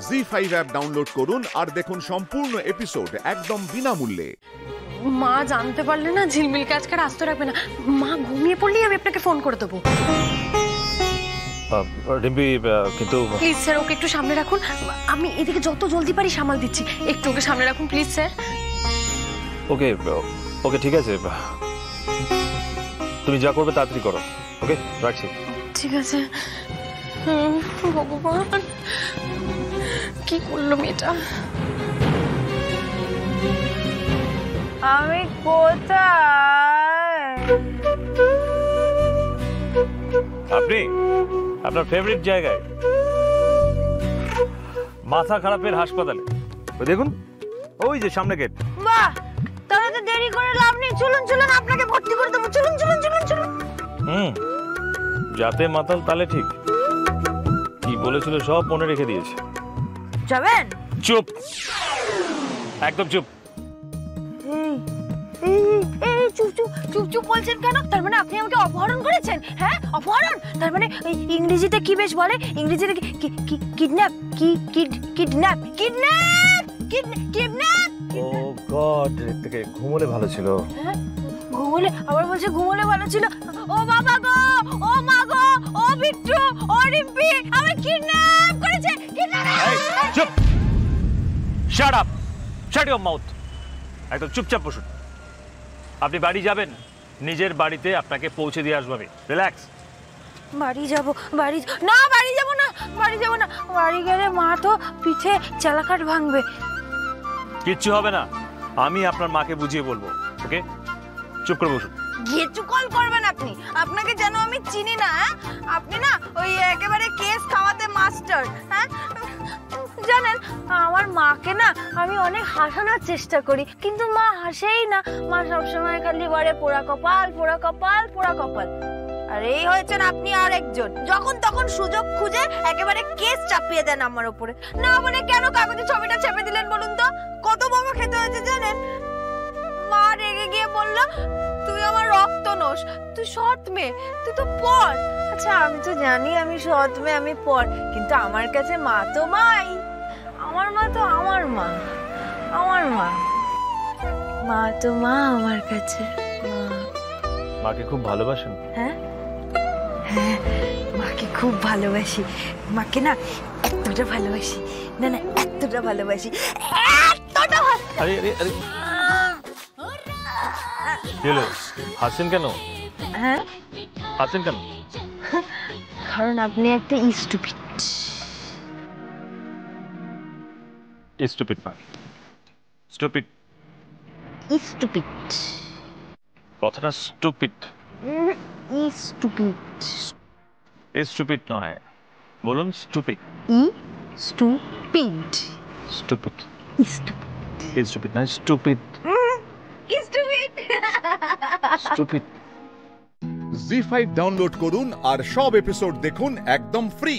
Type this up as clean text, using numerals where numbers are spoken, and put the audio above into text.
ZEE5 app download করুন আর দেখুন সম্পূর্ণ এপিসোড একদম বিনামূল্যে। মা জানতে পারলে না ঝিলমিলকে আজকে আস্ত রাখবে না। মা ঘুমিয়ে পড়লেই আমি আপনাকে ফোন করে দেবো। রিম্পি কিন্তু প্লিজ স্যার ওকে একটু সামনে রাখুন। আমি এদিকে যত জলদি পারি সামাল দিচ্ছি, একটু ওকে সামনে রাখুন প্লিজ স্যার। ওকে ওকে ঠিক আছে, তুমি যা করবে তাড়াতাড়ি করো। ওকে রাখছি। ঠিক আছে। ভগবান কি করলো মেয়েটা। আমি কোথায়? আপনি আপনার ফেভারিট জায়গায়, মাথা খারাপের হাসপাতালে। ওই দেখুন, ওই যে সামনে গেট। বাহ, তাহলে তো দেরি করে লাভ নেই। চলুন চলুন, আপনাকে ভর্তি করে দেবো। চলুন চলুন চলুন চলুন। যাতে মাতাল তালে ঠিক। কি বলেছিল সব মনে রেখে দিয়েছে। যাবেন? চুপ, একদম চুপ। চুপ চুপ চুপ চুপ বলছেন কেন? তার মানে আপনি আমাকে অপহরণ করেছেন? হ্যাঁ, অপহরণ। তার মানে ইংরেজিতে কি বেশ বলে? ইংরেজিতে কিডন্যাপ, কিডন্যাপ কিডন্যাপ কিডন্যাপ। ও গড, থেকে ঘুমোলে ভালো ছিল। হ্যাঁ, ঘুমোলে? আবার বলছে ঘুমোলে ভালো ছিল। ও বাবা গো, ও মা গো, ও বিট্টু, ও রিম্পি, আমি কিডন্যাপ করেছে। চুপ, shut up, shut your mouth. একদম চুপচাপ বসুন। আপনি বাড়ি যাবেন, নিজের বাড়িতে আপনাকে পৌঁছে দিয়ে আসবো আমি। রিল্যাক্স। বাড়ি যাব? বাড়ি না, বাড়ি যাব না, বাড়ি যাব না। বাড়ি গেলে মা তো পিঠে চালাকাট ভাঙবে। কিচ্ছু হবে না, আমি আপনার মাকে বুঝিয়ে বলবো। ওকে, চুপ করে বসুন। গেচু কল করবেন আপনি? আপনাকে যেন আমি চিনি না। আপনি না ওই একেবারে কেস খাওয়াতে মাস্টার। হ্যাঁ, জানেন আমার মাকে না আমি অনেক হাসানোর চেষ্টা করি, কিন্তু মা হাসেই না। মা সবসময় খালি বলে পোড়া কপাল, পোড়া কপাল, পোড়া কপাল। আর এই হয়েছেন আপনি আর একজন, যখন তখন সুযোগ খুঁজে একেবারে কেস চাপিয়ে দেন আমার উপরে। না মানে কেন কাগজে ছবিটা চেপে দিলেন বলুন তো? কত বকা খেতে হয়েছে জানেন? মা রেগে গিয়ে বলল, তুই আমার রক্ত নোস, তুই সৎ মেয়ে, তুই তো পর। আচ্ছা আমি তো জানি আমি সৎ মেয়ে, আমি পর, কিন্তু আমার কাছে মা তো মাই। আমার মা তো আমার মা, আমার মা, মা তো মা আমার কাছে। মা। মাকে খুব ভালোবাসেন? হ্যাঁ হ্যাঁ, মাকে খুব ভালোবাসি। মাকে না এতটা ভালোবাসি, না না এতটা ভালোবাসি, এতটা আরে আরে আরে, হ্যালো, হাসেন কেন? হ্যাঁ, হাসেন কেন? কারণ আপনি একটা স্টুপিড। স্টুপিড না, স্টুপিড। স্টুপিড কথাটা স্টুপিড। স্টুপিড। স্টুপিড নয়, বলুন স্টুপিড। স্টুপিড। স্টুপিড। স্টুপিড না, stupid. Stupid. Stupid. ZEE5 download করুন আর সব এপিসোড দেখুন একদম ফ্রি।